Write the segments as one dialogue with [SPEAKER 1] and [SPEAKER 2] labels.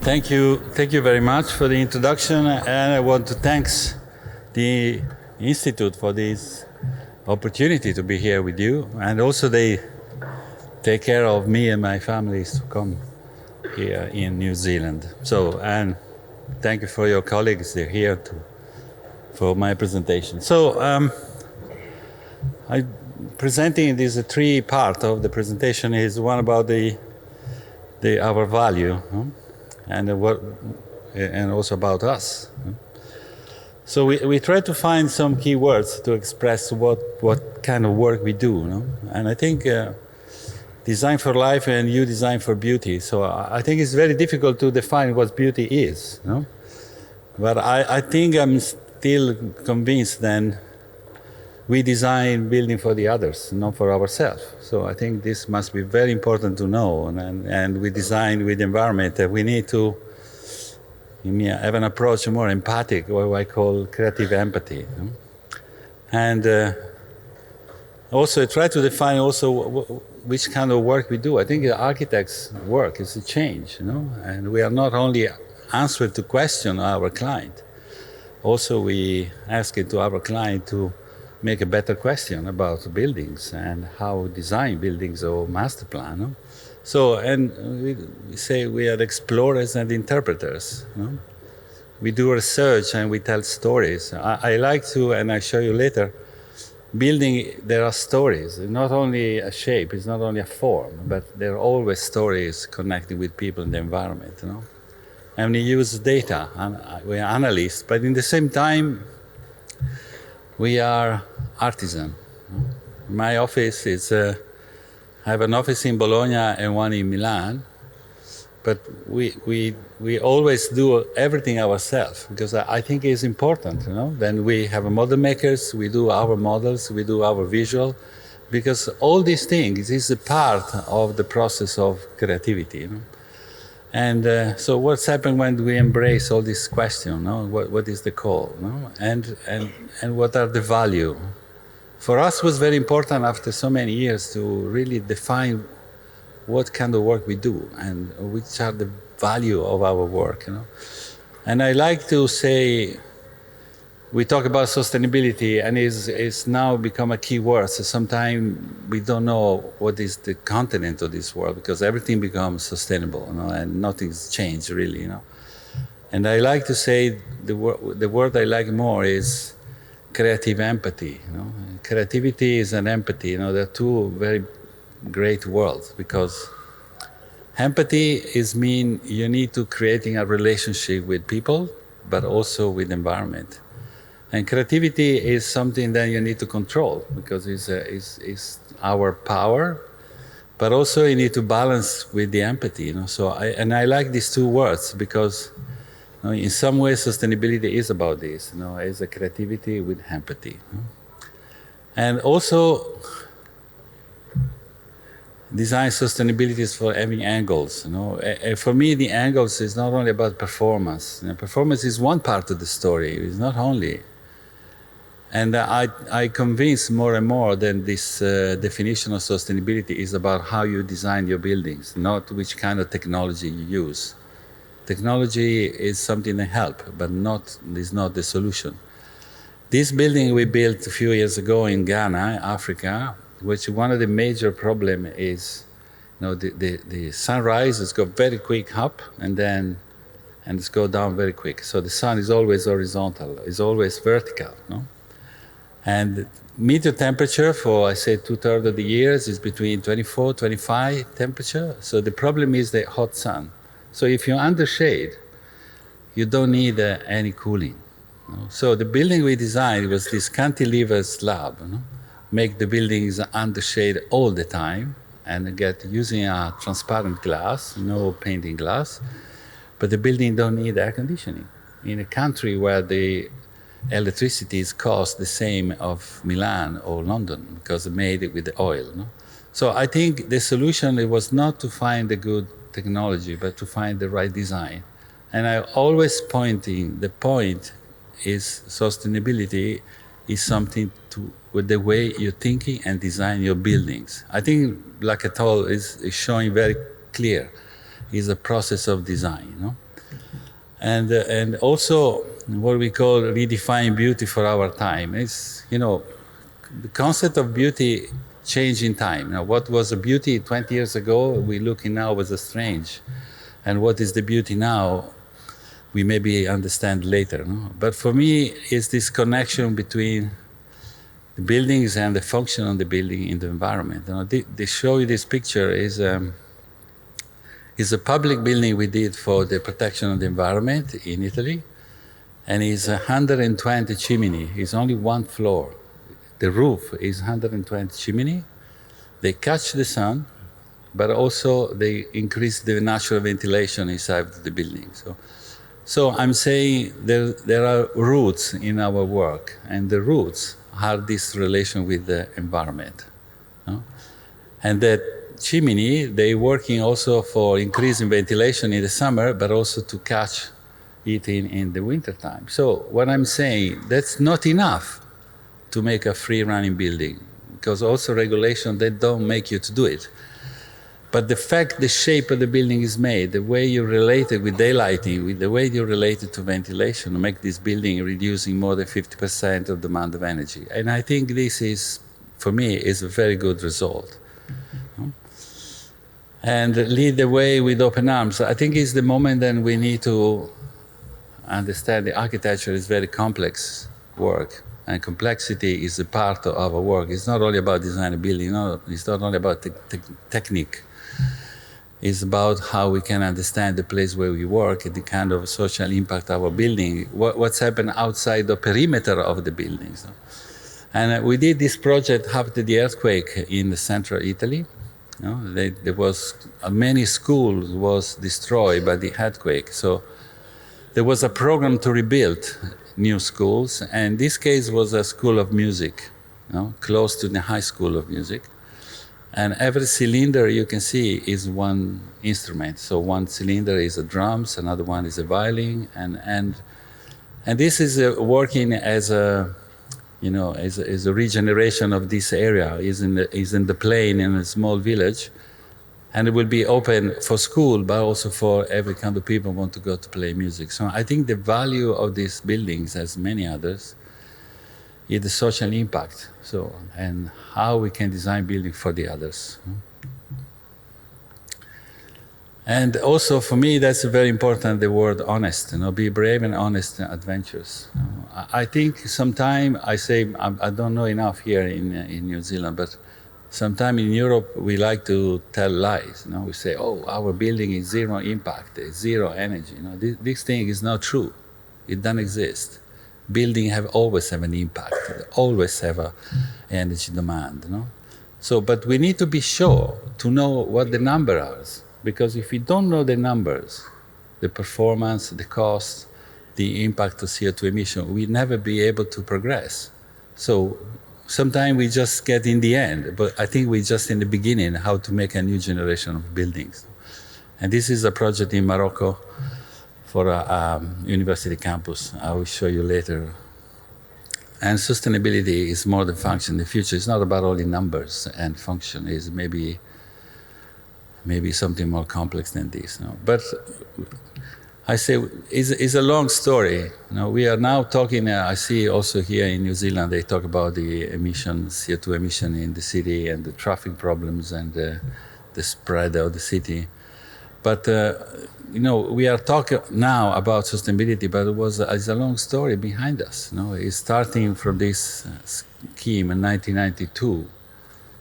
[SPEAKER 1] Thank you very much for the introduction, and I want to thank the Institute for this opportunity to be here with you, and also they take care of me and my families to come here in New Zealand. So, and thank you for your colleagues, they're here for my presentation. So, I'm presenting these three parts of the presentation. Is one about our value, and also about us. So we try to find some key words to express what kind of work we do. And I think design for life and you design for beauty. So I think it's very difficult to define what beauty is. But I think I'm still convinced that we design building for the others, not for ourselves. So I think this must be very important to know. And we design with the environment that we need to have an approach more empathic, what I call creative empathy. And also try to define also which kind of work we do. I think the architect's work is a change, and we are not only answering to question our client, also we ask it to our client to make a better question about buildings and how design buildings or master plan. So, and we say we are explorers and interpreters. We do research and we tell stories. I like to, and I show you later, building, there are stories. It's not only a shape, it's not only a form, but there are always stories connected with people in the environment. And we use data, and we are analysts, but in the same time, we are artisan. My office is, I have an office in Bologna and one in Milan, but we always do everything ourselves because I think it's important. Then we have model makers, we do our models, we do our visual, because all these things is a part of the process of creativity. And so what's happened when we embrace all these questions? What is the call? And what are the value? For us, it was very important after so many years to really define what kind of work we do and which are the value of our work. And I like to say, we talk about sustainability, and it's now become a key word. So sometimes we don't know what is the content of this world because everything becomes sustainable, and nothing's changed really. And I like to say the word I like more is creative empathy. Creativity is an empathy. They're two very great words because empathy mean you need to creating a relationship with people, but also with the environment. And creativity is something that you need to control because it's our power, but also you need to balance with the empathy. So I like these two words because in some ways sustainability is about this. It's a creativity with empathy. And also design sustainability is for having angles. For me, the angles is not only about performance. Performance is one part of the story. It's not only. And I convince more and more that this definition of sustainability is about how you design your buildings, not which kind of technology you use. Technology is something that helps, but is not the solution. This building we built a few years ago in Ghana, Africa, which one of the major problem is, the sunrise go very quick up and it's go down very quick. So the sun is always horizontal, it's always vertical. And meter temperature for, I say, 2/3 of the years is between 24, 25 temperature. So the problem is the hot sun. So if you're under shade, you don't need any cooling. So the building we designed was this cantilever slab. Make the buildings under shade all the time and using a transparent glass, no painting glass. But the building don't need air conditioning. In a country where the electricity costs the same of Milan or London because they made it with the oil. So I think the solution was not to find a good technology, but to find the right design. And I always pointing, the point is sustainability is something with the way you're thinking and design your buildings. I think Black et al. is showing very clear, is a process of design. And also what we call redefine beauty for our time. It's, you know, the concept of beauty change in time. Now, what was a beauty 20 years ago, we looking now as a strange. And what is the beauty now, we maybe understand later. No? But for me, it's this connection between the buildings and the function of the building in the environment. You know, they show you this picture is a public building we did for the protection of the environment in Italy, and it's 120 chimney. It's only one floor. The roof is 120 chimney. They catch the sun, but also they increase the natural ventilation inside the building. So I'm saying there are roots in our work, and the roots are this relation with the environment. No? And that chimney, they working also for increasing ventilation in the summer, but also to catch it in the winter time. So what I'm saying, that's not enough to make a free running building, because also regulation, they don't make you to do it. But the fact the shape of the building is made, the way you relate it with daylighting, with the way you relate it to ventilation, make this building reducing more than 50% of demand of energy. And I think this is, for me, is a very good result. And lead the way with open arms. I think it's the moment then we need to understand the architecture is very complex work, and complexity is a part of our work. It's not only about designing a building, no, it's not only about technique. It's about how we can understand the place where we work and the kind of social impact of our building, what's happened outside the perimeter of the buildings. And we did this project after the earthquake in the central Italy. You know, there was many schools was destroyed by the earthquake. So there was a program to rebuild new schools, and this case was a school of music, you know, close to the high school of music. And every cylinder you can see is one instrument. So one cylinder is a drums, another one is a violin, and this is working as a, you know, as a regeneration of this area. Is in the plain in a small village, and it will be open for school, but also for every kind of people who want to go to play music. So I think the value of these buildings, as many others, is the social impact. So, and how we can design buildings for the others. And also for me, that's very important, the word honest, you know, be brave and honest and adventurous. You know, I think sometimes I say, I don't know enough here in New Zealand, but sometimes in Europe we like to tell lies. You know, we say, oh, our building is zero impact, zero energy. You know, this thing is not true. It doesn't exist. Buildings always have an impact. They always have an energy demand. You know? So, but we need to be sure to know what the numbers are, because if we don't know the numbers, the performance, the cost, the impact of CO2 emission, we'll never be able to progress. So sometimes we just get in the end, but I think we're just in the beginning how to make a new generation of buildings. And this is a project in Morocco for a university campus. I will show you later. And sustainability is more than function. The future is not about only numbers and function. It's maybe something more complex than this. You know? But I say it's a long story. You know, we are now talking, I see also here in New Zealand, they talk about the emissions, CO2 emission in the city and the traffic problems and the spread of the city. But you know, we are talking now about sustainability, but it's a long story behind us. You know, it's starting from this scheme in 1992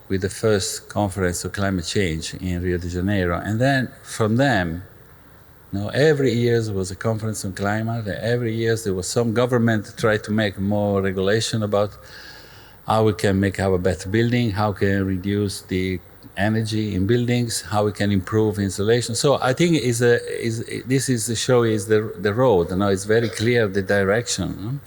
[SPEAKER 1] with the first conference of climate change in Rio de Janeiro, and then from them, you know, every year there was a conference on climate. Every year there was some government try to make more regulation about how we can make our better building, how we can reduce the energy in buildings, how we can improve insulation. So I think this is the show is the road. You know, it's very clear the direction, you know?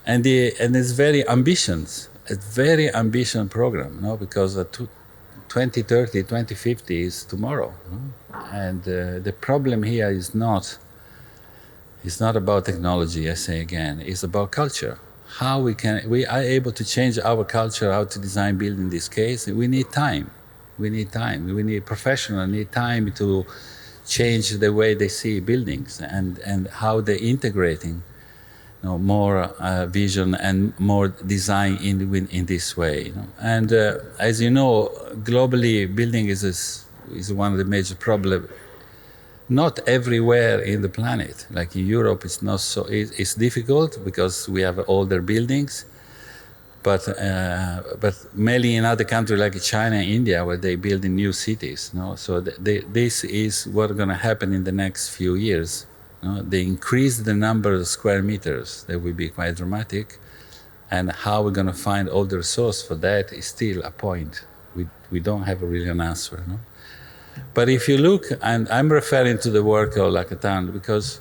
[SPEAKER 1] and it's very ambitious. It's very ambitious program, you know, because 2030, 2050 is tomorrow, you know? And the problem here is not about technology. I say again, it's about culture. How we are able to change our culture, how to design building in this case. We need time. We need time. We need professionals. Need time to change the way they see buildings and how they're integrating more vision and more design in this way. And as you know, globally, building is one of the major problems. Not everywhere in the planet. Like in Europe, it's not so. It's difficult because we have older buildings. But mainly in other countries like China and India, where they build in new cities. So this is what's going to happen in the next few years. They increase the number of square meters. That will be quite dramatic. And how we're going to find all the resource for that is still a point. We don't have really an answer. But if you look, and I'm referring to the work of Lacatant, because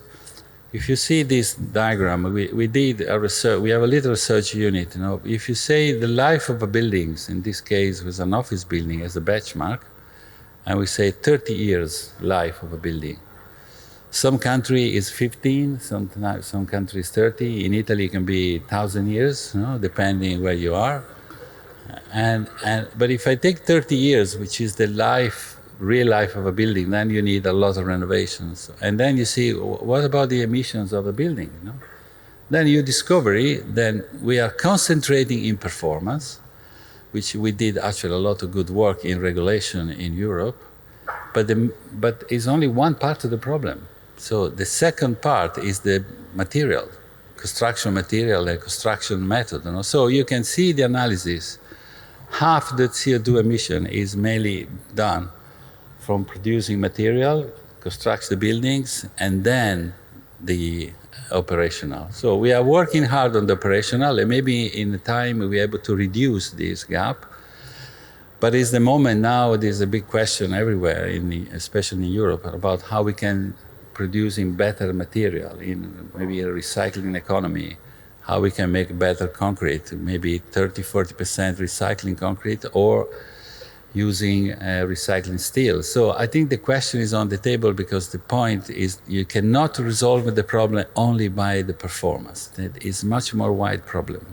[SPEAKER 1] if you see this diagram, we did a research, we have a little research unit. If you say the life of a building, in this case was an office building as a benchmark, and we say 30 years life of a building. Some country is 15, some countries 30. In Italy it can be 1,000 years, depending where you are. But if I take 30 years, which is the real life of a building, then you need a lot of renovations. And then you see, what about the emissions of a building? Then you discover then we are concentrating in performance, which we did actually a lot of good work in regulation in Europe, but it's only one part of the problem. So the second part is the material, construction material and construction method. So you can see the analysis. Half the CO2 emission is mainly done from producing material, construct the buildings, and then the operational. So we are working hard on the operational, and maybe in time we'll be able to reduce this gap. But it's the moment now, there's a big question everywhere, especially in Europe, about how we can produce in better material, in maybe a recycling economy, how we can make better concrete, maybe 30–40% recycling concrete, or using recycling steel. So I think the question is on the table because the point is you cannot resolve the problem only by the performance. It is much more wide problem.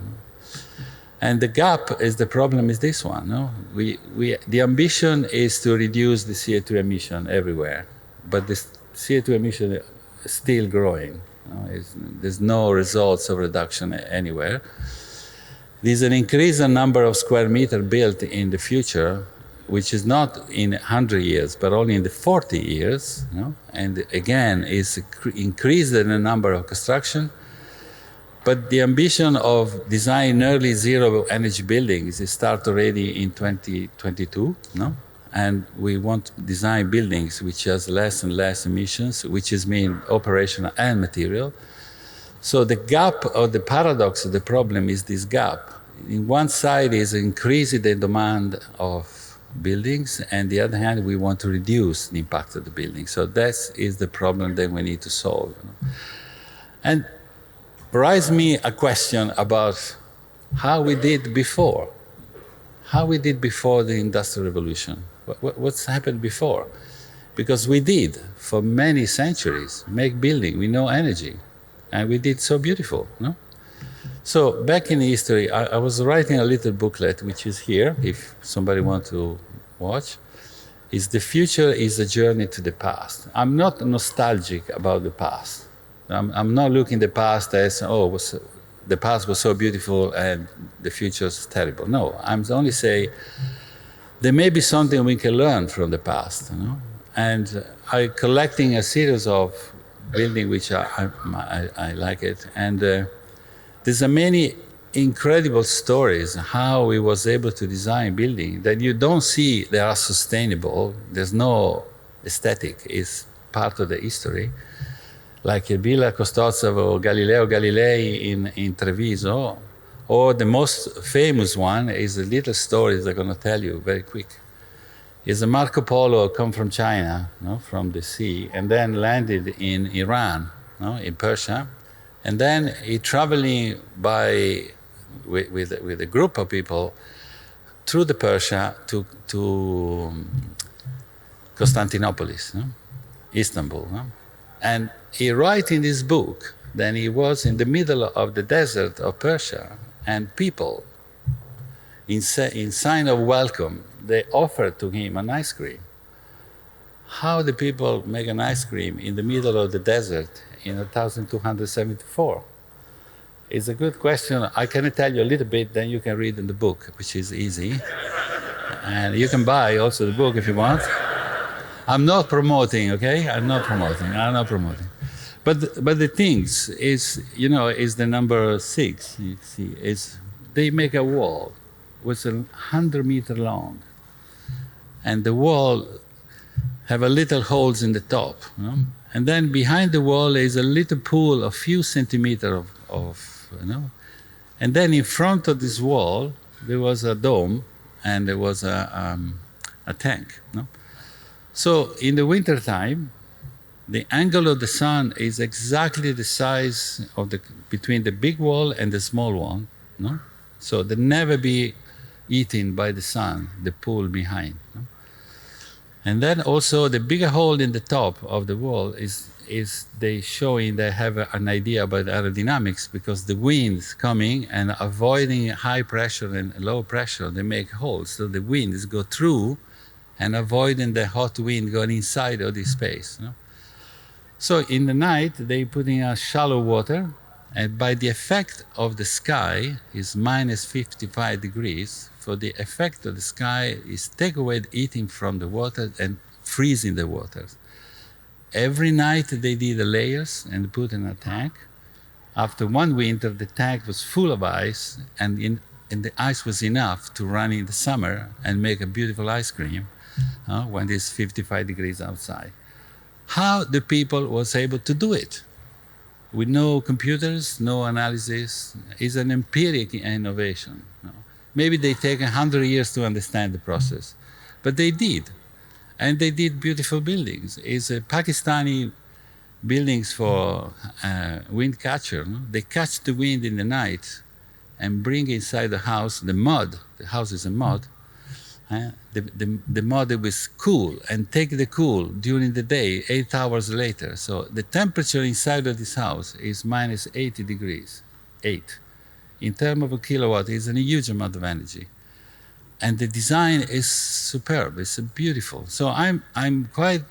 [SPEAKER 1] And the gap is the problem is this one. The ambition is to reduce the CO2 emission everywhere, but the CO2 emission is still growing. There's no results of reduction anywhere. There's an increase in number of square meters built in the future, which is not in 100 years, but only in the 40 years. And again, is increased in the number of construction. But the ambition of design nearly zero energy buildings is start already in 2022. And we want to design buildings which has less and less emissions, which is mean operational and material. So the gap or the paradox of the problem is this gap. In one side is increasing the demand of buildings, and the other hand, we want to reduce the impact of the building. So that is the problem that we need to solve. And raise me a question about how we did before. How we did before the Industrial Revolution. What's happened before? Because we did, for many centuries, make building with no energy. And we did so beautiful, So back in history, I was writing a little booklet, which is here, if somebody wants to watch. Is the future is a journey to the past. I'm not nostalgic about the past. I'm not looking the past as, the past was so beautiful and the future is terrible. No, I'm only saying there may be something we can learn from the past. And I'm collecting a series of buildings which I like it. And there's many incredible stories how we was able to design building that you don't see they are sustainable. There's no aesthetic. It's part of the history. Like Villa Costozza or Galileo Galilei in Treviso, or the most famous one is a little story I'm going to tell you very quick. Is a Marco Polo come from China, from the sea, and then landed in Iran, in Persia, and then he traveling with a group of people through the Persia to Constantinople, Istanbul, and he writes in his book that he was in the middle of the desert of Persia, and people, in sign of welcome, they offered to him an ice cream. how the people make an ice cream in the middle of the desert in 1274? It's a good question. I can tell you a little bit, then you can read in the book, which is easy. And you can buy also the book if you want. I'm not promoting, okay? I'm not promoting. But the things is, is the number 6, you see, is they make a wall which is 100 meters long. And the wall have a little holes in the top. And then behind the wall is a little pool of few centimeters And then in front of this wall, there was a dome and there was a tank. So in the wintertime, the angle of the sun is exactly the size of between the big wall and the small one. So they never be eaten by the sun, the pool behind. And then also the bigger hole in the top of the wall is they showing they have an idea about aerodynamics, because the winds coming and avoiding high pressure and low pressure, they make holes. So the winds go through and avoiding the hot wind going inside of this space. So in the night, they put in a shallow water, and by the effect of the sky is minus 55 degrees. For the effect of the sky is take away the heating from the water and freezing the water. Every night they did the layers and put in a tank. After one winter, the tank was full of ice, and the ice was enough to run in the summer and make a beautiful ice cream when it's 55 degrees outside. How the people was able to do it? With no computers, no analysis, is an empiric innovation. Maybe they take 100 years to understand the process, but they did. And they did beautiful buildings. It's Pakistani buildings for wind catcher. They catch the wind in the night and bring inside the house the mud. The house is a mud. The mud was cool, and take the cool during the day, 8 hours later. So the temperature inside of this house is minus 80 degrees, 8. In terms of a kilowatt, it's a huge amount of energy. And the design is superb, it's beautiful. So I'm quite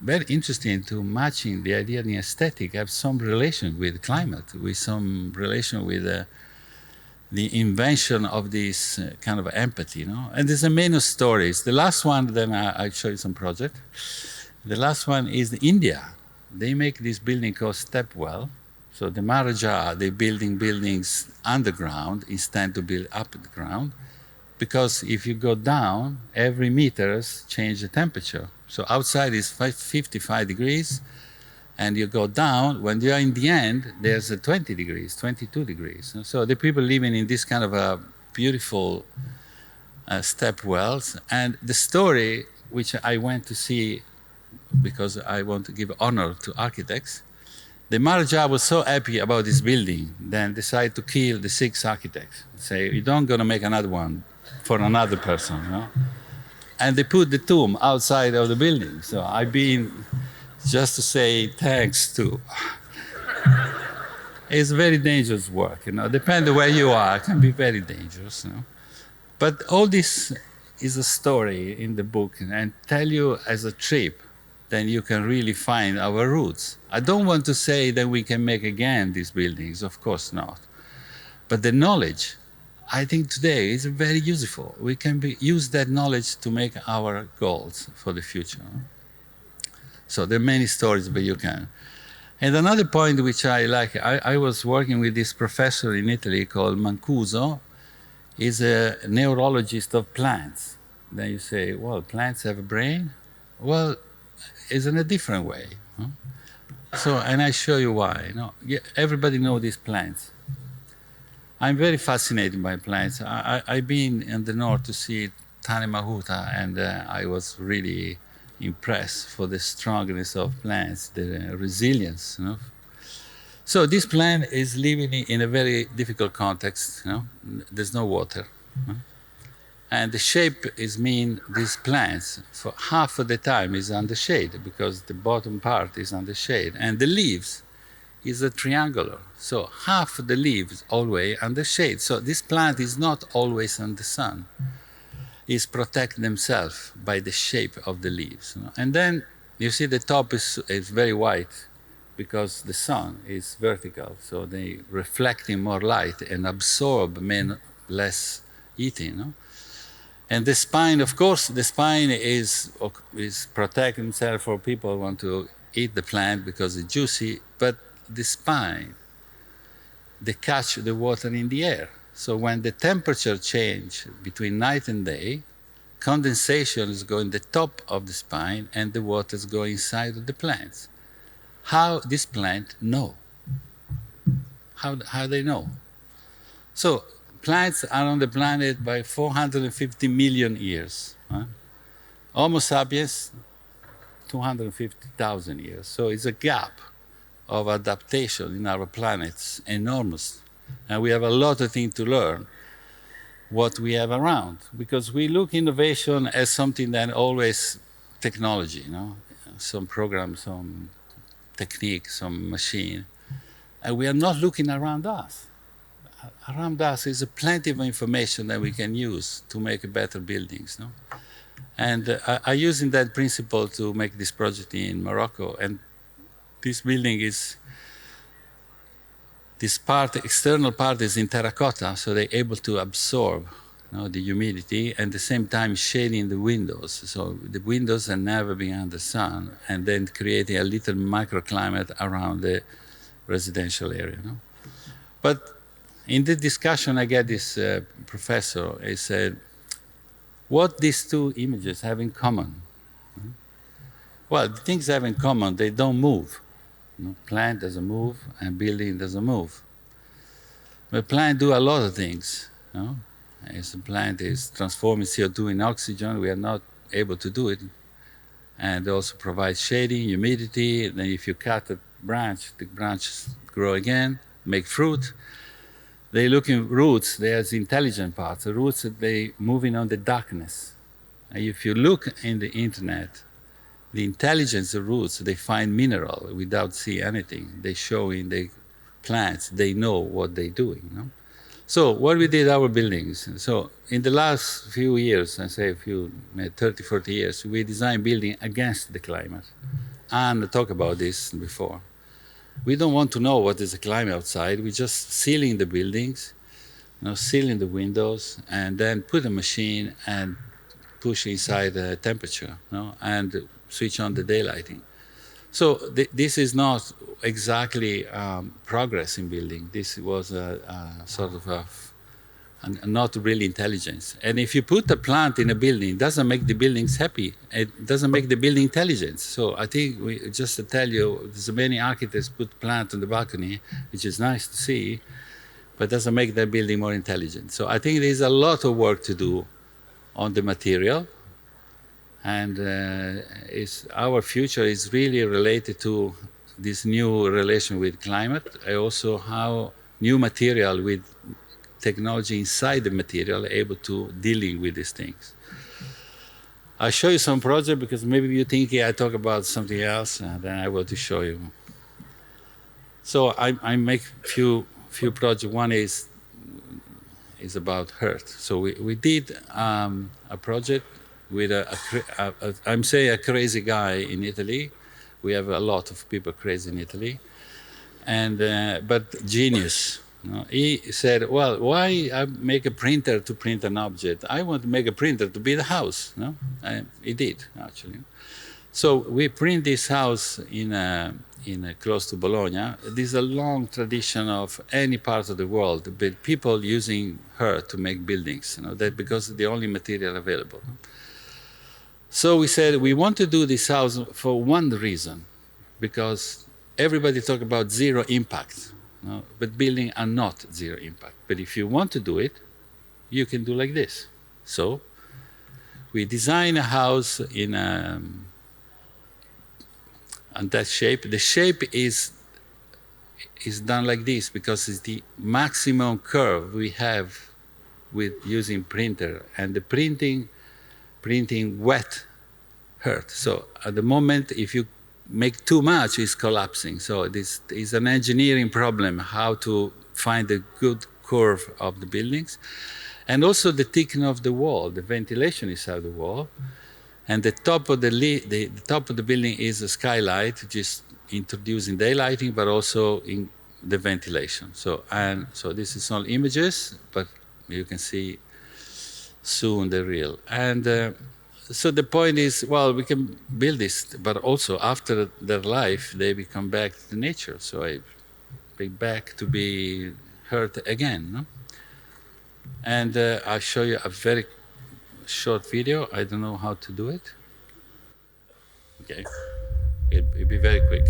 [SPEAKER 1] very interested into matching the idea of the aesthetic, have some relation with climate, with some relation with the invention of this kind of empathy, And there's many stories. The last one, then I'll show you some project. The last one is India. They make this building called Stepwell. So the Maharaja, they're building buildings underground instead to build up the ground. Because if you go down, every meters change the temperature. So outside is 55 degrees, and you go down, when you're in the end, there's 20 degrees, 22 degrees. So the people living in this kind of a beautiful step wells. And the story, which I went to see because I want to give honor to architects, the Maharaja was so happy about this building, then decided to kill the 6 architects. Say, you don't gonna make another one for another person, And they put the tomb outside of the building. So I've been just to say thanks to. It's very dangerous work, Depending where you are, it can be very dangerous, But all this is a story in the book, and tell you as a trip, then you can really find our roots. I don't want to say that we can make again these buildings, of course not. But the knowledge, I think today is very useful. We can use that knowledge to make our goals for the future. So there are many stories, but you can. And another point which I like, I was working with this professor in Italy called Mancuso. He's a neurologist of plants. Then you say, well, plants have a brain? Well, it's in a different way. So, and I show you why. Everybody knows these plants. I'm very fascinated by plants. I've been in the north to see Tane Mahuta, and I was really impressed for the strongness of plants, the resilience. So this plant is living in a very difficult context. There's no water. And the shape is mean these plants for half of the time is under shade, because the bottom part is under shade, and the leaves is a triangular. So half of the leaves always under shade. So this plant is not always in the sun. is protect themselves by the shape of the leaves. And then you see the top is very white because the sun is vertical, so they reflecting more light and absorb less heating. And the spine, of course, the spine is protect themselves for people who want to eat the plant because it's juicy, but the spine, they catch the water in the air. So when the temperature change between night and day, condensation is going the top of the spine and the water is going inside of the plants. How this plant know? How they know? So plants are on the planet by 450 million years. Homo sapiens, 250,000 years. So it's a gap of adaptation in our planet, enormous. And we have a lot of things to learn what we have around, because we look innovation as something that always technology, some program, some technique, some machine, and we are not looking around us. Around us is plenty of information that we can use to make better buildings. And I'm using that principle to make this project in Morocco, and this building is, this part, external part is in terracotta, so they're able to absorb the humidity and at the same time shading the windows. So the windows are never being the sun, and then creating a little microclimate around the residential area. But in the discussion, I get this professor, he said, what these two images have in common? Well, the things have in common, they don't move. Plant doesn't move and building doesn't move. But plant do a lot of things. As a plant is transforming CO2 in oxygen, we are not able to do it. And also provide shading, humidity. Then if you cut a branch, the branches grow again, make fruit. They look in roots, there's intelligent parts. The roots, they moving on the darkness. And if you look in the internet, the intelligence of roots, they find mineral without seeing anything. They show in the plants, they know what they're doing. So what we did our buildings, so in the last few years, I say 30, 40 years, we designed building against the climate. And I talked about this before. We don't want to know what is the climate outside. We just sealing the buildings, sealing the windows, and then put a machine and push inside the temperature, and switch on the daylighting. So this is not exactly progress in building. This was a sort of not really intelligence. And if you put a plant in a building, it doesn't make the buildings happy. It doesn't make the building intelligent. So I think just to tell you, there's many architects put plant on the balcony, which is nice to see, but doesn't make the building more intelligent. So I think there's a lot of work to do on the material. And our future is really related to this new relation with climate, and also how new material with technology inside the material are able to dealing with these things. I'll show you some project because maybe you think I talk about something else, and then I will to show you. So I make few projects. One is about earth. So we did a project with I'm saying a crazy guy in Italy. We have a lot of people crazy in Italy, and but genius. He said, well, why I make a printer to print an object? I want to make a printer to build a house. And he did, actually. So we print this house in close to Bologna. There's a long tradition of any part of the world, but people using earth to make buildings, that because it's the only material available. So we said, we want to do this house for one reason, because everybody talk about zero impact, but buildings are not zero impact. But if you want to do it, you can do like this. So we design a house on that shape. The shape is done like this because it's the maximum curve we have with using printer, and the printing wet earth. So at the moment, if you make too much, it's collapsing. So this is an engineering problem, how to find a good curve of the buildings. And also the thickness of the wall, the ventilation inside the wall. And the top of the top of the building is a skylight, just introducing daylighting, but also in the ventilation. So this is all images, but you can see soon the real. And so the point is, well, we can build this, but also after their life, they become back to nature. So I be back to be hurt again. No? And I'll show you a very short video. I don't know how to do it. Okay, it'll be very quick.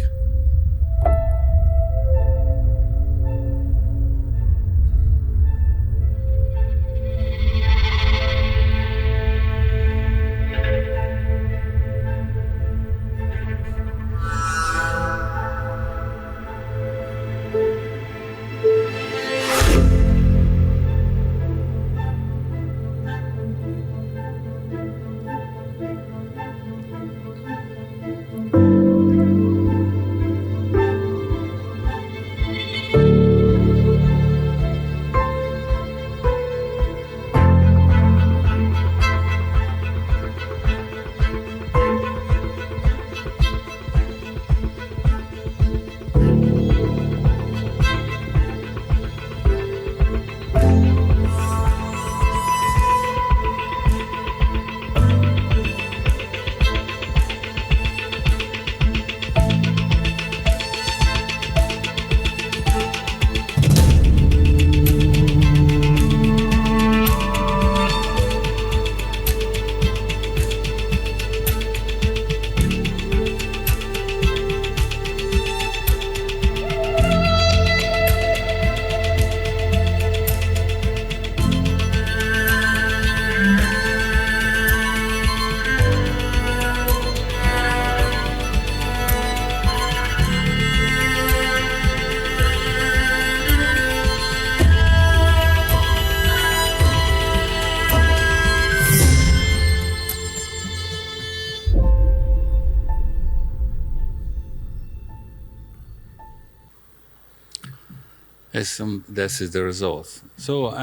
[SPEAKER 1] This is the result. So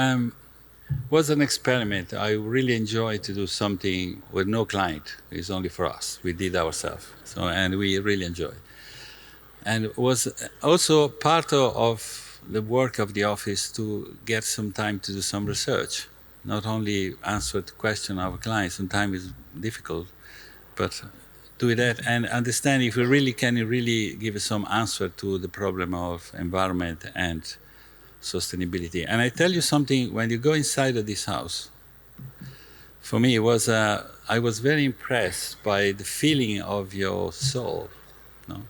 [SPEAKER 1] was an experiment. I really enjoyed to do something with no client. It's only for us. We did ourselves. So, and we really enjoyed. And it was also part of the work of the office to get some time to do some research. Not only answer the question of our clients, sometimes it's difficult, but do that and understand if we really can really give some answer to the problem of environment and sustainability. And I tell you something, when you go inside of this house, for me it was, I was very impressed by the feeling of your soul. No?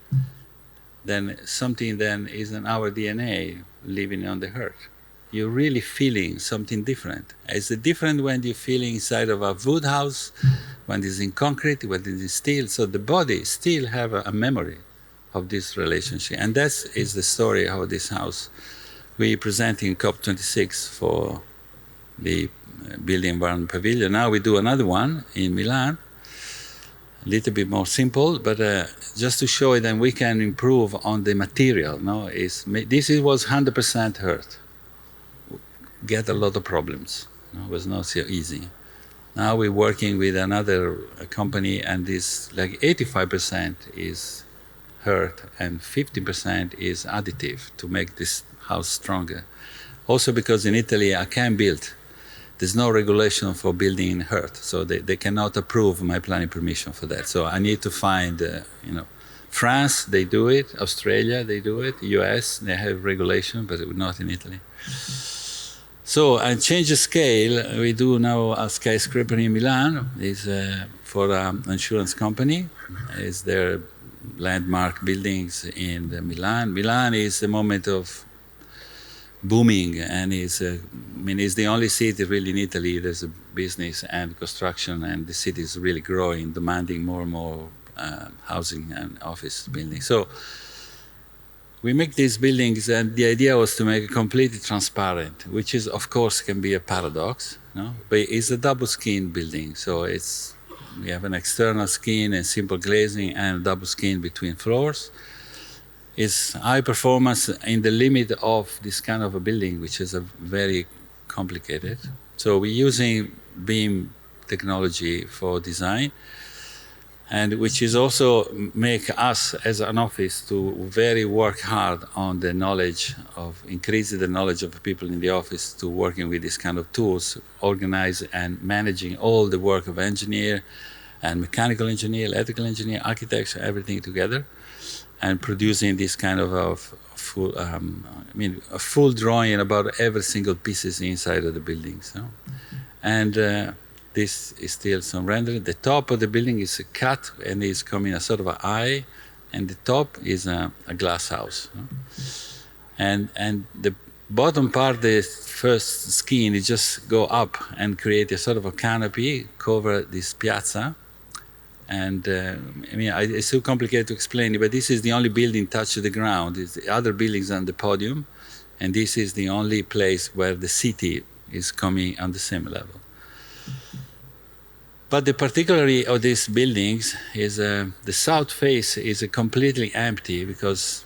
[SPEAKER 1] Then something then is in our DNA living on the earth. You're really feeling something different. It's different when you feel inside of a wood house, when it's in concrete, when it's in steel. So the body still have a memory of this relationship. And that is the story of this house. We present in COP26 for the Building Environment Pavilion. Now we do another one in Milan, a little bit more simple, but just to show it, and we can improve on the material. No, this was 100% earth. Get a lot of problems. No, it was not so easy. Now we're working with another company, and this like 85% is earth and 50% is additive to make this house stronger. Also because in Italy I can't build. There's no regulation for building in earth, so they cannot approve my planning permission for that. So I need to find, France, they do it, Australia, they do it, US, they have regulation, but not in Italy. So I change the scale. We do now a skyscraper in Milan. It's for an insurance company. It's their landmark buildings in Milan. Milan is a moment of booming, and it's the only city really in Italy. There's a business and construction, and the city is really growing, demanding more and more housing and office buildings. So we make these buildings, and the idea was to make it completely transparent, which is, of course, can be a paradox, no? But it's a double skin building. So we have an external skin and simple glazing and double skin between floors. It's high performance in the limit of this kind of a building, which is a very complicated. So we're using BIM technology for design, and which is also make us as an office to very work hard on the knowledge of increasing the knowledge of people in the office to working with this kind of tools, organize and managing all the work of engineer and mechanical engineer, electrical engineer, architecture, everything together, and producing this kind of full, a full drawing about every single pieces inside of the buildings. No? And this is still some rendering. The top of the building is a cut and is coming a sort of an eye, and the top is a glass house. No? And the bottom part, the first skin, is just go up and create a sort of a canopy, cover this piazza. And it's too complicated to explain it, but this is the only building touched to the ground. The other buildings on the podium, and this is the only place where the city is coming on the same level. But the particularity of these buildings is the south face is completely empty because,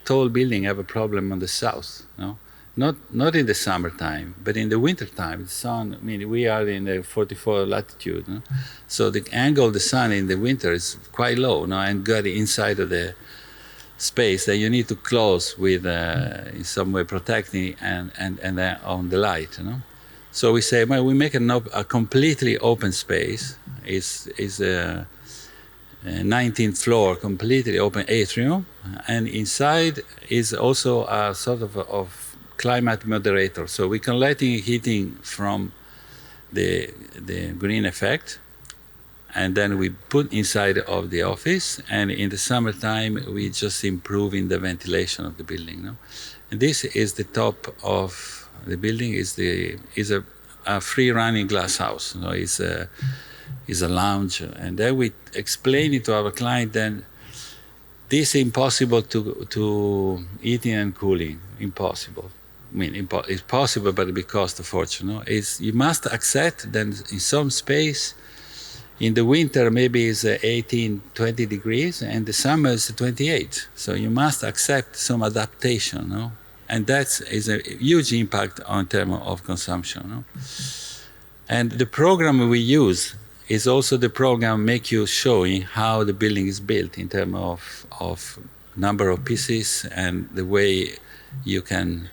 [SPEAKER 1] tall buildings have a problem on the south. No? Not in the summertime, but in the wintertime, the sun, we are in the 44 latitude. No? So the angle of the sun in the winter is quite low, no? And got inside of the space that you need to close with, in some way, protecting and on the light. So we say, well, we make a completely open space. Is a 19th floor, completely open atrium, and inside is also a sort of climate moderator. So we're collecting heating from the green effect, and then we put inside of the office, and in the summertime we just improving the ventilation of the building. No? And this is the top of the building, is a free running glass house. Is a lounge, and then we explain it to our client. Then this is impossible to heating and cooling, impossible. It's possible, but it costs a fortune. No? You must accept that in some space, in the winter maybe it's 18, 20 degrees, and the summer is 28. So you must accept some adaptation, no? And that is a huge impact on terms of consumption. No? And the program we use is also the program make you showing how the building is built in terms of number of pieces and the way you can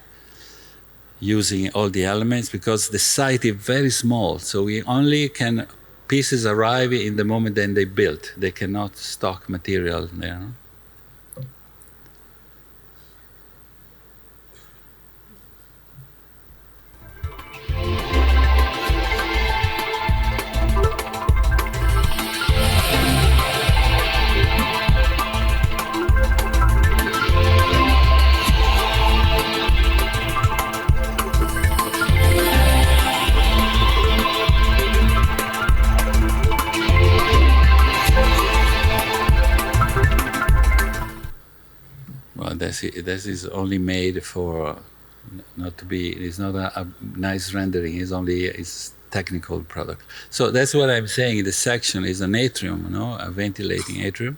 [SPEAKER 1] using all the elements, because the site is very small, so we only can pieces arrive in the moment then they built. They cannot stock material there. No? This is only made for not to be. It's not a nice rendering. It's technical product. So that's what I'm saying. The section is an atrium, a ventilating atrium,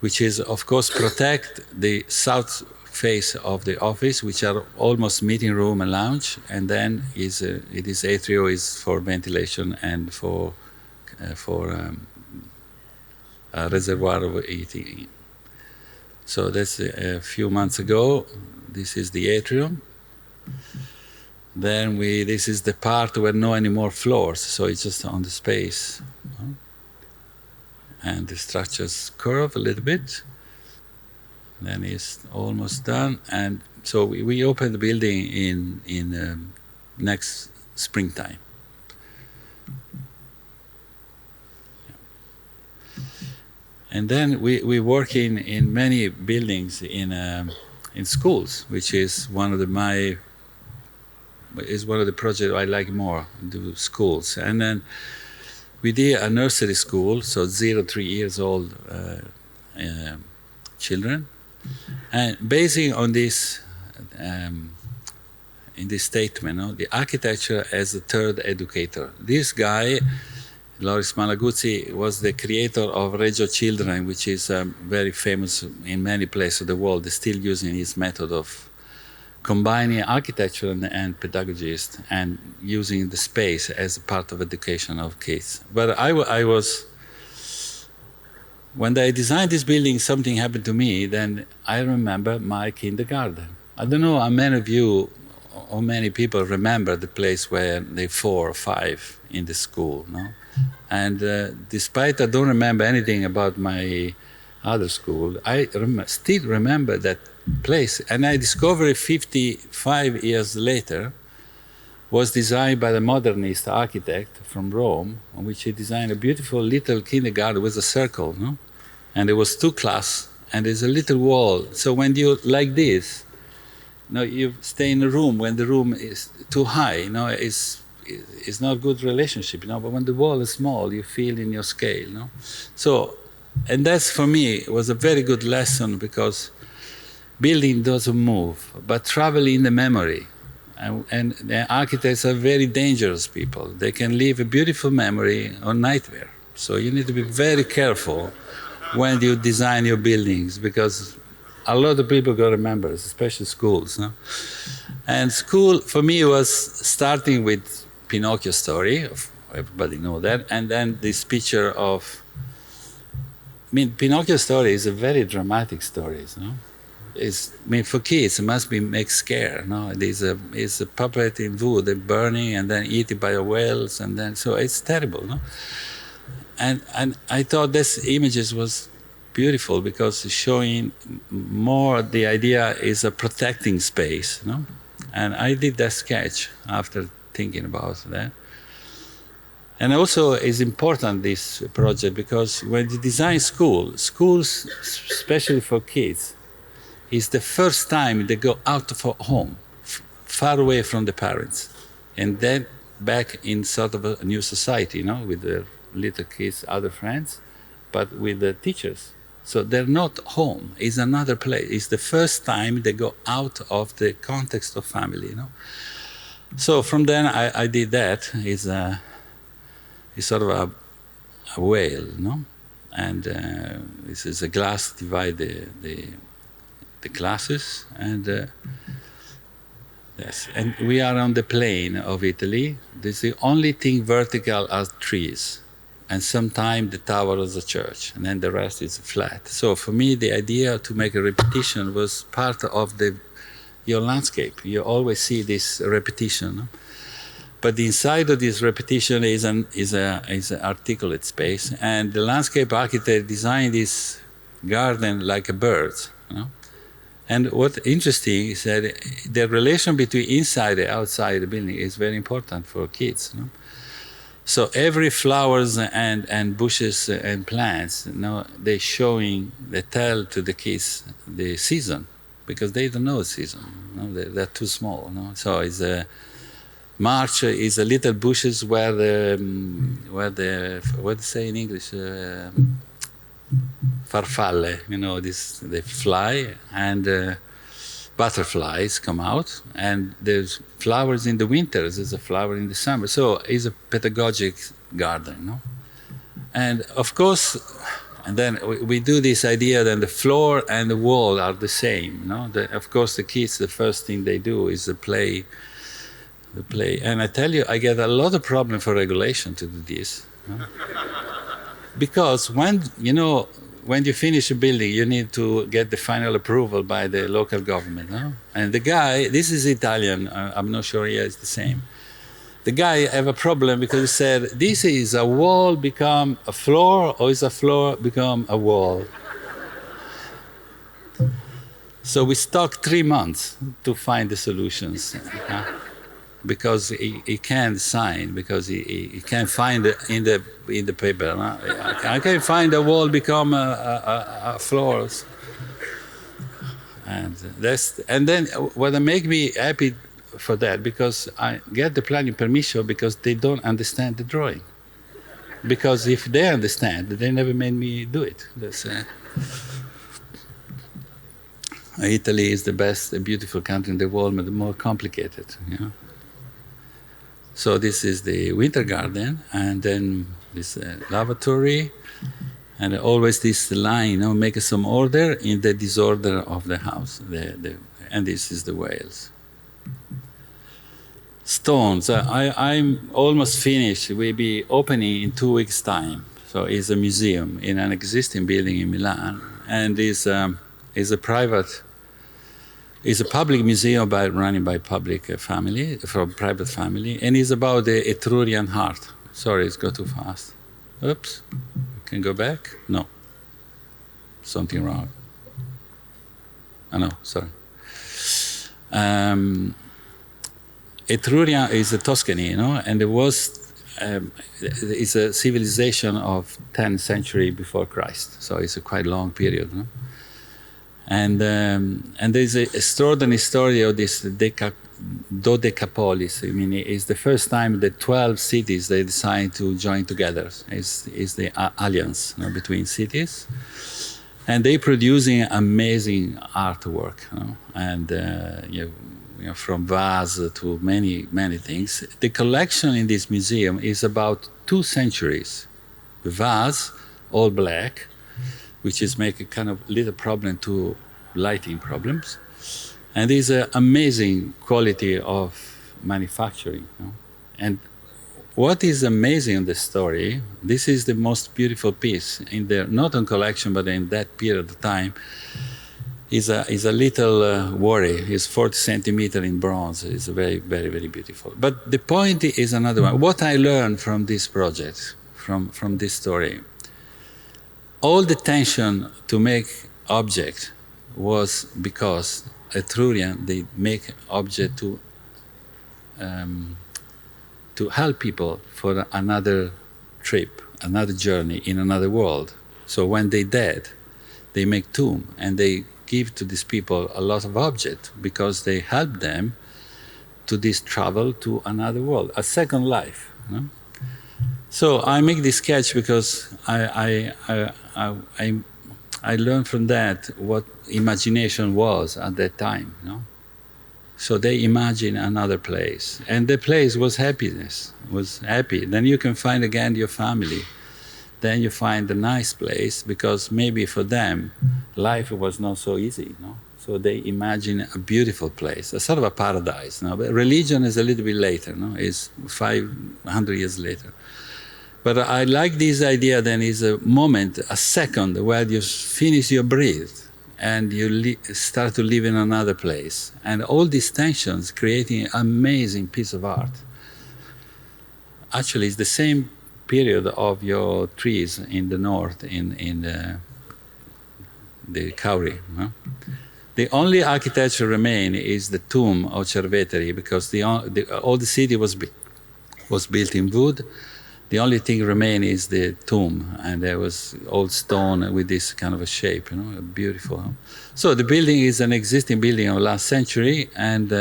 [SPEAKER 1] which is of course protect the south face of the office, which are almost meeting room and lounge, and then it is atrium is for ventilation and for a reservoir of heating. So that's a few months ago. This is the atrium. Then this is the part where no any more floors, so it's just on the space. And the structures curve a little bit. Then it's almost done. And so we open the building in next springtime. And then we work in many buildings in schools, which is one of the projects I like more, do schools. And then we did a nursery school, so 0 to 3 years old children, and basing on this in this statement, the architecture as a third educator. This guy, Loris Malaguzzi, was the creator of Reggio Children, which is very famous in many places of the world. They're still using his method of combining architecture and pedagogists and using the space as a part of education of kids. But I was, when I designed this building, something happened to me. Then I remember my kindergarten. I don't know how many of you, how many people remember the place where they 4 or 5 in the school, no? And despite I don't remember anything about my other school, I still remember that place. And I discovered 55 years later was designed by the modernist architect from Rome, in which he designed a beautiful little kindergarten with a circle, no? And there was 2 classes, and there's a little wall. So when you like this, you stay in a room when the room is too high, it's not a good relationship, but when the wall is small, you feel in your scale, So, and that's for me was a very good lesson, because building doesn't move, but travel in the memory. And the architects are very dangerous people. They can leave a beautiful memory or nightmare. So you need to be very careful when you design your buildings, because a lot of people got remembers, especially schools. And school, for me, was starting with Pinocchio story, everybody know that, and then this picture of, Pinocchio story is a very dramatic story, for kids, it must be make scare, It's a puppet in wood, and burning, and then eaten by whales, and then, so it's terrible, And I thought this images was beautiful, because it's showing more the idea is a protecting space, And I did that sketch after thinking about that. And also it's important, this project, because when you design schools, especially for kids, is the first time they go out of home, far away from the parents, and then back in sort of a new society, with the little kids, other friends, but with the teachers. So they're not home, it's another place. It's the first time they go out of the context of family, So from then I did that. It's sort of a whale, And this is a glass divide the classes, and yes. And we are on the plain of Italy. This is the only thing vertical are trees. And sometimes the tower of the church, and then the rest is flat. So for me, the idea to make a repetition was part of your landscape. You always see this repetition, but inside of this repetition is an articulate space. And the landscape architect designed this garden like a bird, And what's interesting is that the relation between inside and outside the building is very important for kids, So every flowers and bushes and plants, they tell to the kids the season, because they don't know the season. They're too small. So it's March is a little bushes where what do you say in English? Farfalle, they fly, and butterflies come out, and there's flowers in the winter, there's a flower in the summer. So it's a pedagogic garden, And of course, and then we do this idea that the floor and the wall are the same, Of course, the kids, the first thing they do is the play. And I tell you, I get a lot of problem for regulation to do this. Because when you finish a building, you need to get the final approval by the local government. And the guy, this is Italian, I'm not sure here it's the same. The guy have a problem because he said, this is a wall become a floor, or is a floor become a wall? So we stuck 3 months to find the solutions. Because he can't sign, because he can't find it in the paper. I can't find a wall become a floor. And then what make me happy for that, because I get the planning permission, because they don't understand the drawing. Because if they understand, they never made me do it. Italy is the best, beautiful country in the world, but the more complicated. So this is the winter garden, and then this lavatory, and always this line, make some order in the disorder of the house. And this is the whales. Stones. I'm almost finished. We'll be opening in 2 weeks' time. So it's a museum in an existing building in Milan, and is a public museum running by public family, from private family, and it's about the Etrurian art. Sorry, it's got too fast. Oops. Can go back? No. Something wrong. Oh, no, sorry. Etruria is a Tuscany, you know, and it was it's a civilization of 10th century before Christ, so it's a quite long period. No? And there's an extraordinary story of this Dodecapolis. I mean, it's the first time that 12 cities they decide to join together. It's the alliance, you know, between cities. And they producing amazing artwork, you know? And you know, from vase to many things. The collection in this museum is about 2 centuries. The vase, all black, which is make a kind of little problem to lighting problems. And there's an amazing quality of manufacturing. You know? And what is amazing in the story, this is the most beautiful piece in there, not on collection, but in that period of time, is a little worry. It's 40 centimeters in bronze. It's very beautiful. But the point is another one. What I learned from this project, from this story, all the tension to make object was because Etrurian, they make object to help people for another trip, another journey in another world. So when they dead, they make tomb and they give to these people a lot of object because they help them to this travel to another world, a second life. You know? So I make this sketch because I learned from that what imagination was at that time. You know? So they imagine another place, and the place was happiness, was happy. Then you can find again your family. Then you find a nice place because maybe for them life was not so easy, no? So they imagine a beautiful place, a sort of a paradise. No? But religion is a little bit later, no? It's 500 years later. But I like this idea. Then is a moment, a second, where you finish your breath and you start to live in another place, and all these tensions creating an amazing piece of art. Actually, it's the same period of your trees in the north, in the Kauri. No? The only architecture remain is the tomb of Cerveteri, because all the city was built in wood. The only thing remain is the tomb, and there was old stone with this kind of a shape, you know, beautiful. Huh? So the building is an existing building of last century, and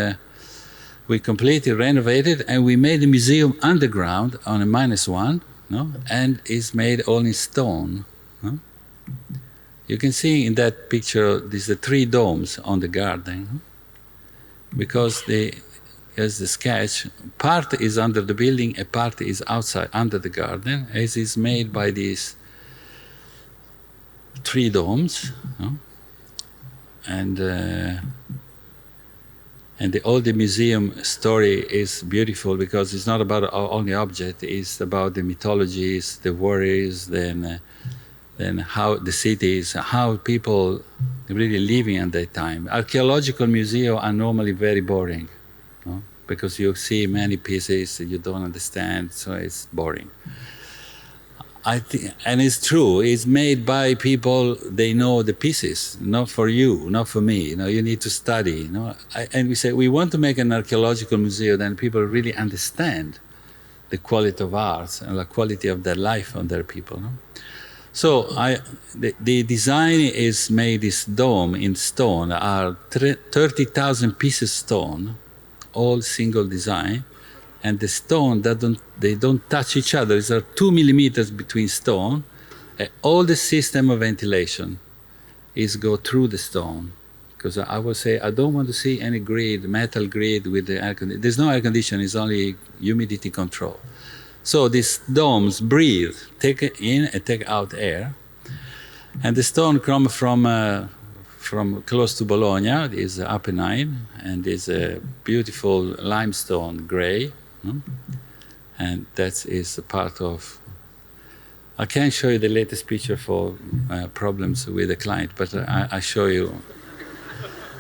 [SPEAKER 1] we completely renovated, and we made a museum underground on a -1. No? And it's made all in stone. No? You can see in that picture, there's the 3 domes on the garden. No? Because as the sketch, part is under the building, a part is outside, under the garden, as is made by these 3 domes. No? And all the museum story is beautiful because it's not about only object, it's about the mythologies, the worries, then how the cities, how people really living at that time. Archaeological museums are normally very boring, no? Because you see many pieces that you don't understand, so it's boring. And it's true, it's made by people, they know the pieces, not for you, not for me. You know, you need to study. You know? And we say, we want to make an archaeological museum, then people really understand the quality of art and the quality of their life on their people. No? So the design is made, this dome in stone, are 30,000 pieces of stone, all single design. And the stone, they don't touch each other. There are 2 millimeters between stone. All the system of ventilation is go through the stone. Because I would say, I don't want to see any grid, metal grid with the air conditioning. There's no air conditioning, it's only humidity control. So these domes breathe, take in and take out air. And the stone comes from from close to Bologna, is Apennine, and is a beautiful limestone gray. And that is a part of. I can't show you the latest picture for problems with the client, but I show you.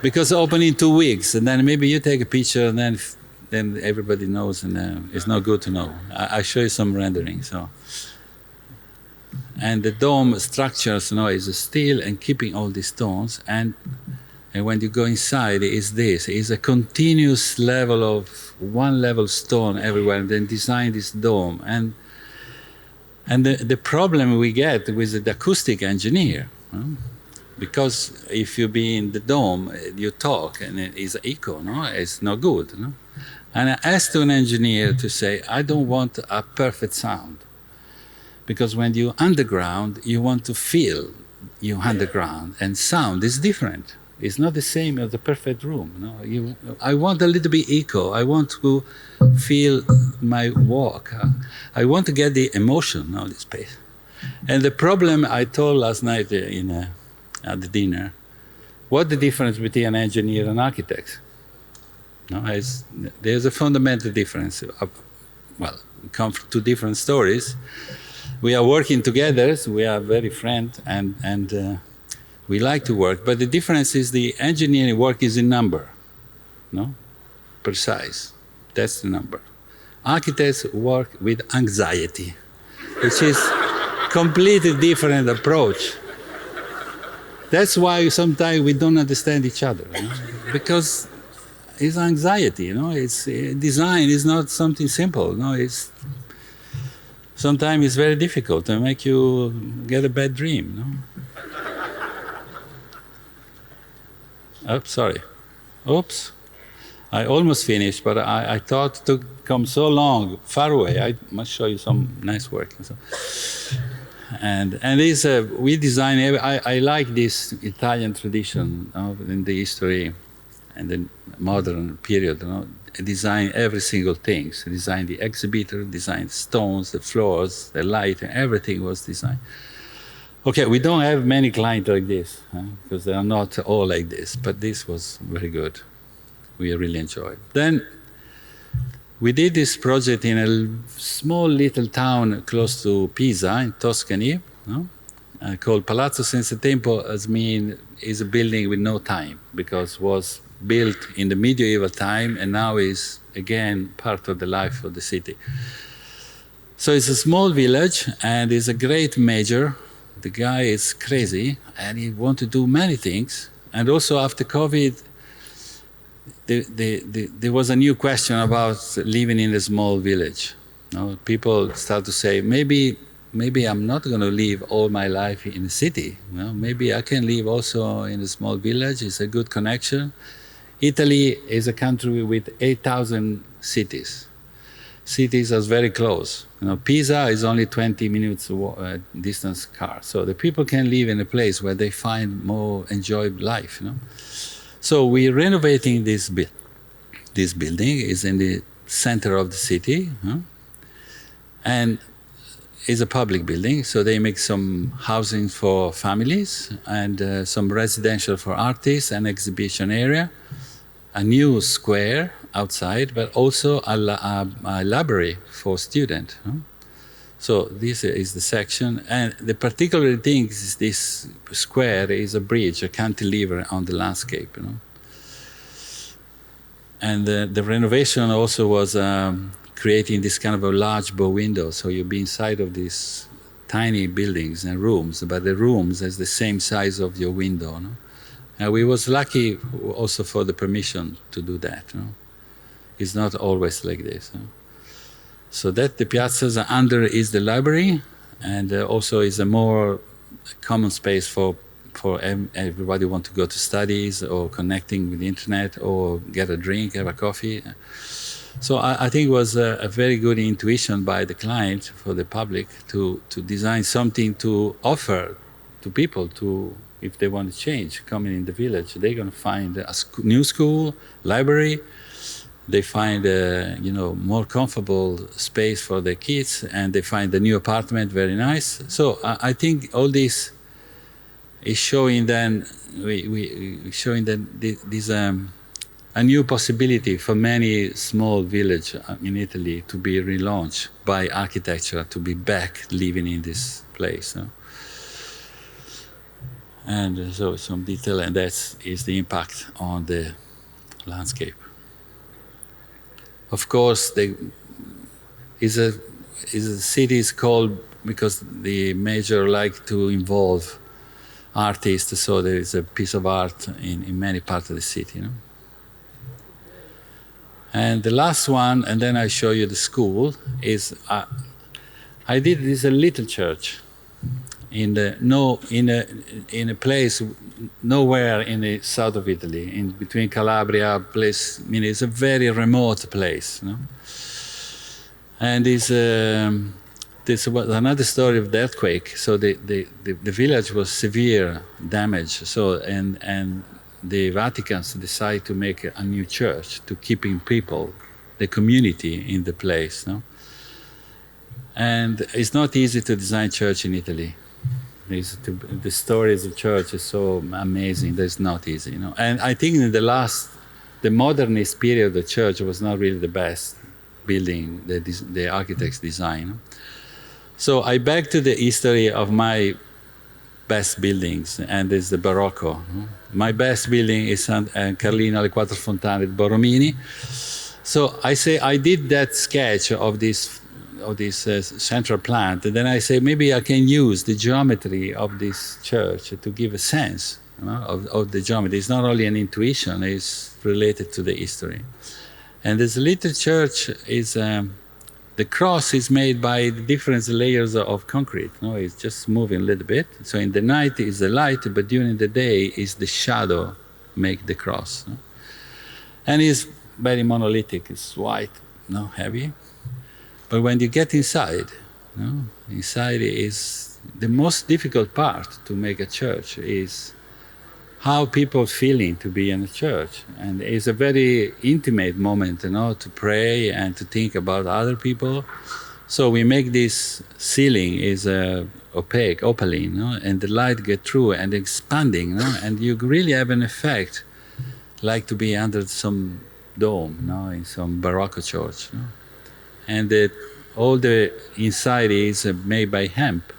[SPEAKER 1] Because open in 2 weeks, and then maybe you take a picture, and then everybody knows, and it's not good to know. I show you some rendering. So. And the dome structures, is steel and keeping all these stones, and when you go inside, is a continuous level of one level stone everywhere, and then design this dome. And the problem we get with the acoustic engineer, because if you be in the dome, you talk and it is echo, it's not good. And I asked an engineer to say, I don't want a perfect sound. Because when you're underground, you want to feel you're underground, and sound is different. It's not the same as the perfect room. I want a little bit echo. I want to feel my walk. I want to get the emotion of the space. And the problem I told last night at the dinner, what the difference between an engineer and architect? There's a fundamental difference. Well, we come from 2 different stories. We are working together, so we are very friends, and we like to work. But the difference is the engineering work is in number, precise. That's the number. Architects work with anxiety, which is completely different approach. That's why sometimes we don't understand each other, because it's anxiety. It's design is not something simple. Sometimes it's very difficult to make you get a bad dream. Oops, sorry. Oops. I almost finished, but I thought it took come so long, far away. I must show you some nice work. And this, we design, I like this Italian tradition in the history and the modern period. Design every single thing. So design the exhibitor, design the stones, the floors, the light, everything was designed. Okay, we don't have many clients like this, because they are not all like this, but this was very good. We really enjoyed. Then we did this project in a small little town close to Pisa in Tuscany, called Palazzo Senza Tempo, is a building with no time, because it was built in the medieval time and now is again part of the life of the city. So it's a small village and it's a great major. The guy is crazy and he wants to do many things. And also after COVID, there was a new question about living in a small village. People start to say, maybe I'm not going to live all my life in a city. Maybe I can live also in a small village. It's a good connection. Italy is a country with 8,000 cities. Cities are very close. Pisa is only 20 minutes distance car. So the people can live in a place where they find more enjoyable life. So we're renovating this building. Is in the center of the city, and it's a public building. So they make some housing for families and some residential for artists and exhibition area. A new square outside, but also a library for students. So this is the section, and the particular thing is this square is a bridge, a cantilever on the landscape. And the renovation also was creating this kind of a large bow window, so you'll be inside of these tiny buildings and rooms, but the rooms is the same size of your window. We was lucky also for the permission to do that. It's not always like this. So that the piazzas under is the library, and also is a more common space for everybody who want to go to studies or connecting with the internet or get a drink, have a coffee. So I think it was a very good intuition by the client for the public to design something to offer to people if they want to change, coming in the village. They're going to find a new school, library. They find more comfortable space for their kids, and they find the new apartment very nice. So I think all this is showing then, we showing that this a new possibility for many small villages in Italy to be relaunched by architecture, to be back living in this place. No? And so some detail, and that is the impact on the landscape. Of course, is a city is called because the major like to involve artists, so there is a piece of art in many parts of the city. You know? And the last one, and then I show you the school, is I did this a little church in a place nowhere in the south of Italy, in between Calabria, place. I mean, it's a very remote place. You know? And this was another story of the earthquake. So the village was severe damage. So and the Vatican decided to make a new church to keeping people, the community in the place. No? And it's not easy to design church in Italy. The stories of church is so amazing. That's not easy, you know. And I think in the modernist period of the church was not really the best building, the architect's design. So I back to the history of my best buildings, and it's the Barocco. My best building is San Carlino alle Quattro Fontane at Borromini. So I say I did that sketch of this central plant, and then I say maybe I can use the geometry of this church to give a sense, you know, of the geometry. It's not only an intuition; it's related to the history. And this little church is the cross is made by different layers of concrete. You know, it's just moving a little bit. So in the night is the light, but during the day is the shadow make the cross. You know? And it's very monolithic. It's white, no heavy. But when you get inside, you know, inside is the most difficult part to make a church is how people feeling to be in a church. And it's a very intimate moment, you know, to pray and to think about other people. So we make this ceiling is opaque, opaline, you know, and the light get through and expanding, you know, and you really have an effect like to be under some dome, you know, in some Baroque church. You know? And all the inside is made by hemp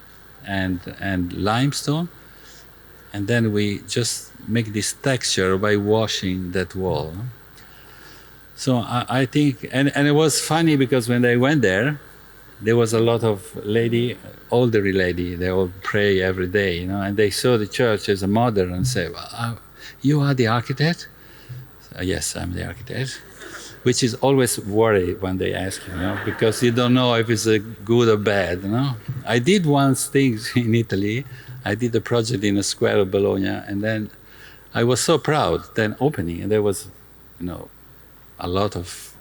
[SPEAKER 1] and limestone, and then we just make this texture by washing that wall. So I think, and it was funny because when I went there was a lot of older lady, they all pray every day, you know, and they saw the church as a modern and say, well, you are the architect? So, yes, I'm the architect. Which is always worried when they ask, you know, because you don't know if it's a good or bad, you know. I did once things in Italy. I did a project in a square of Bologna, and then I was so proud. Then opening, and there was, you know, a lot of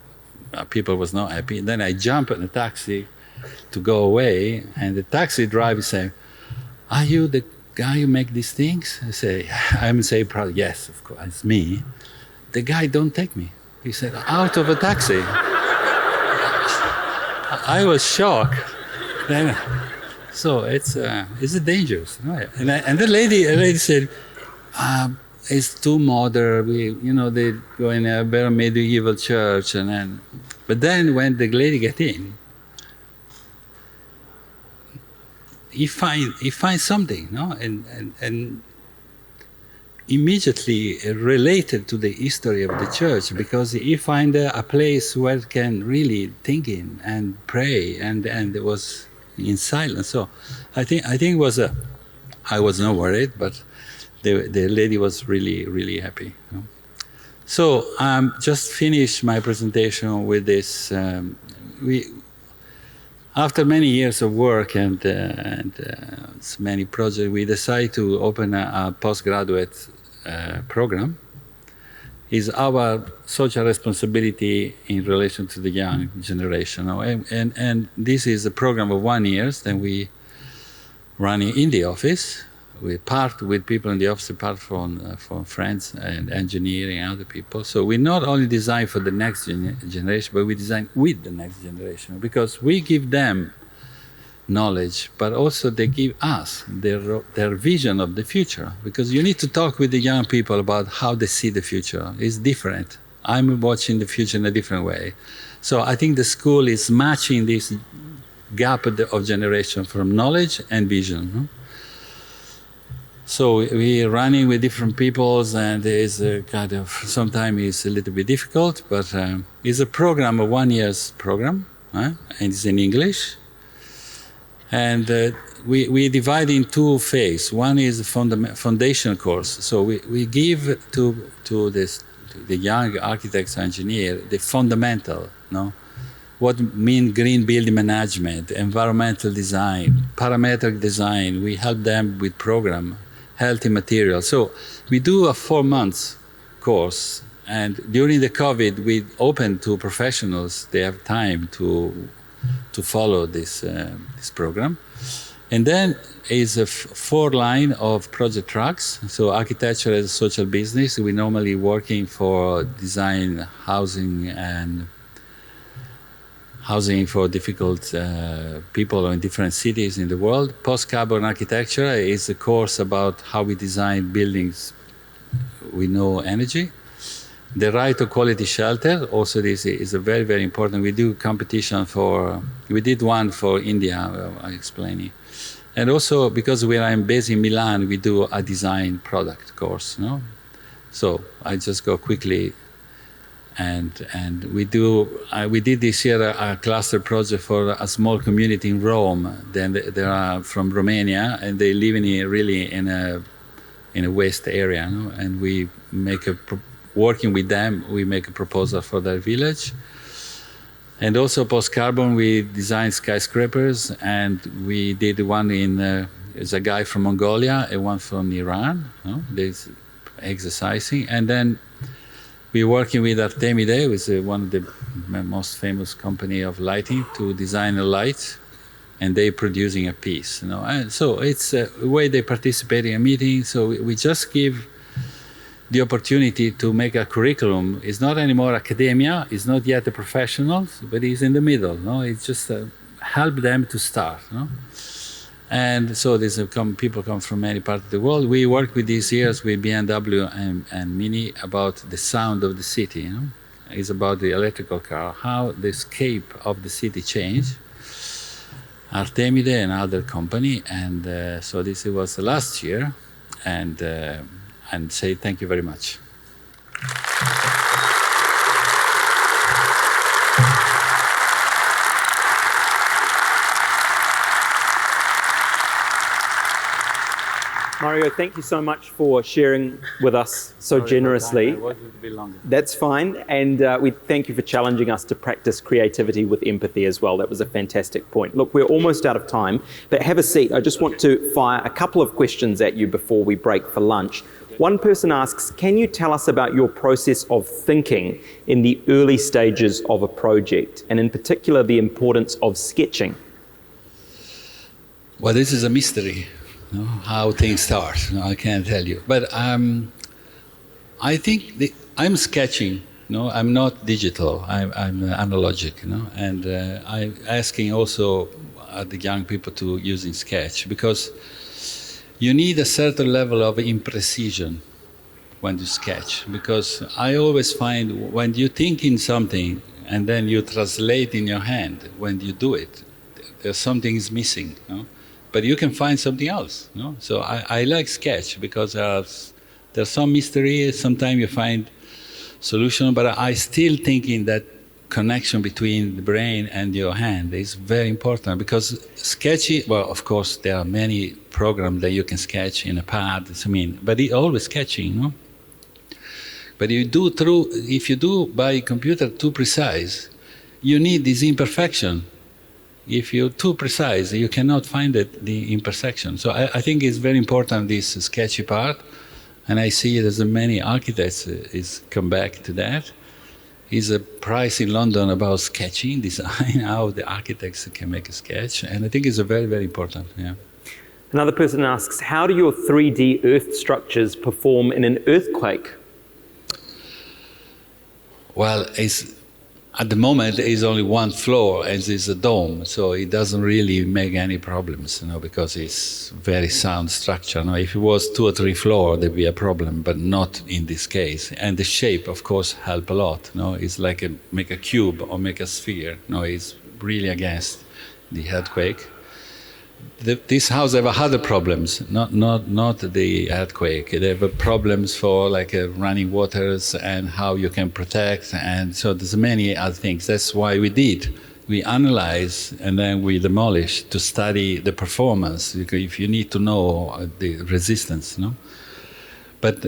[SPEAKER 1] people was not happy. And then I jumped in a taxi to go away, and the taxi driver said, "Are you the guy who make these things?" I say, "I'm saying proud." Yes, of course, it's me. The guy don't take me. He said, out of a taxi. I was shocked. Then, so it's dangerous. Right? And the lady said, it's too modern. They go in a very medieval church. But then when the lady get in, he finds something, no? And immediately related to the history of the church, because he find a place where he can really think in and pray, and it was in silence. So I think it was I was not worried, but the lady was really happy. You know? So just finished my presentation with this. After many years of work and many projects, we decided to open a postgraduate program. It's our social responsibility in relation to the young generation. And this is a program of 1 year. Then we run in the office. We part with people in the office, apart from friends and engineering and other people. So we not only design for the next generation, but we design with the next generation, because we give them knowledge, but also they give us their vision of the future. Because you need to talk with the young people about how they see the future. It's different. I'm watching the future in a different way. So I think the school is matching this gap of generation from knowledge and vision. No? So we're running with different peoples, and it's a kind of, sometimes it's a little bit difficult, but it's a program, a 1 year's program, and it's in English. And we divide in two phases. One is a foundation course. So we give to the young architects and engineers the fundamental, no? What mean green building management, environmental design, parametric design. We help them with program, healthy materials. So we do a 4 months course, and during the COVID, we open to professionals. They have time to follow this program. And then is a 4 line of project tracks. So architecture as a social business. We normally working for design housing and housing for difficult people in different cities in the world. Post-carbon architecture is a course about how we design buildings with no energy. The right to quality shelter, also this is a very, very important. We do competition we did one for India, I'll explain it. And also because I'm based in Milan, we do a design product course, no? So I just go quickly, and we did this year a cluster project for a small community in Rome. Then they are from Romania, and they live in a waste area, no? And we make working with them, we make a proposal for their village. And also post-carbon, we designed skyscrapers, and we did one there's a guy from Mongolia and one from Iran, no? There's exercising. And then we're working with Artemide, which is one of the most famous company of lighting, to design a light, and they're producing a piece. You know? And so it's a way they participate in a meeting. So we just give the opportunity to make a curriculum. It's not anymore academia, it's not yet the professionals, but it's in the middle. No? It's just help them to start. No? And so people come from many parts of the world. We work with these years with BMW and Mini about the sound of the city. You know? It's about the electrical car, how the scape of the city changed. Artemide and other company, and so this was last year, and say thank you very much.
[SPEAKER 2] Mario, thank you so much for sharing with us so generously. That's fine, and we thank you for challenging us to practice creativity with empathy as well. That was a fantastic point. Look, we're almost out of time, but have a seat. I just want to fire a couple of questions at you before we break for lunch. One person asks, can you tell us about your process of thinking in the early stages of a project, and in particular the importance of sketching?
[SPEAKER 1] Well, this is a mystery. No, how things start. No, I can't tell you. But I think I'm sketching. No, I'm not digital. I'm analogic. You know, and I'm asking also the young people to using sketch, because you need a certain level of imprecision when you sketch. Because I always find when you think in something and then you translate in your hand, when you do it, there's something is missing. No? But you can find something else. No? So I like sketch because there's some mystery. Sometimes you find solution, but I still think in that connection between the brain and your hand is very important, because sketchy, well, of course, there are many programs that you can sketch in a pad, but it's always sketching, no? But if you do by computer too precise, you need this imperfection. If you're too precise, you cannot find the imperfection. So I think it's very important, this sketchy part, and I see there's many architects is come back to that. Is a prize in London about sketching, design, how the architects can make a sketch, and I think it's a very, very important. Yeah.
[SPEAKER 2] Another person asks, how do your 3D earth structures perform in an earthquake?
[SPEAKER 1] Well, at the moment it's only one floor and it's a dome, so it doesn't really make any problems, because it's very sound structure. Now, if it was 2 or 3 floors, there'd be a problem, but not in this case. And the shape, of course, help a lot. It's like make a cube or make a sphere. It's really against the earthquake. This house have other problems, not the earthquake. They have problems for running waters and how you can protect, and so there's many other things. That's why we analyze and then we demolish to study the performance. If you need to know the resistance, But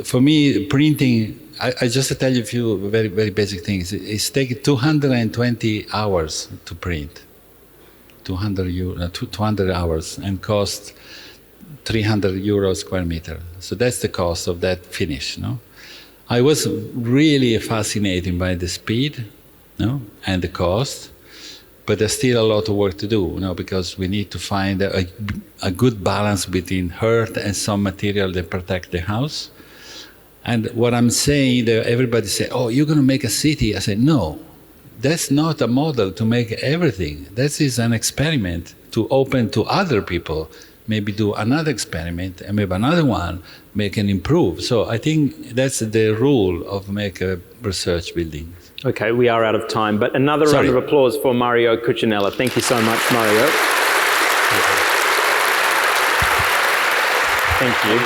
[SPEAKER 1] for me, printing. I just tell you a few very very basic things. It's taken 220 hours to print. 200 hours and cost 300 euros square meter. So that's the cost of that finish. I was really fascinated by the speed, and the cost, but there's still a lot of work to do, because we need to find a good balance between earth and some material that protect the house. And what I'm saying, that everybody say, "Oh, you're going to make a city." I said, no. That's not a model to make everything. That is an experiment to open to other people, maybe do another experiment, and maybe another one, make and improve. So I think that's the rule of make a research building.
[SPEAKER 2] Okay, we are out of time, but another round of applause for Mario Cucinella. Thank you so much, Mario. Thank you.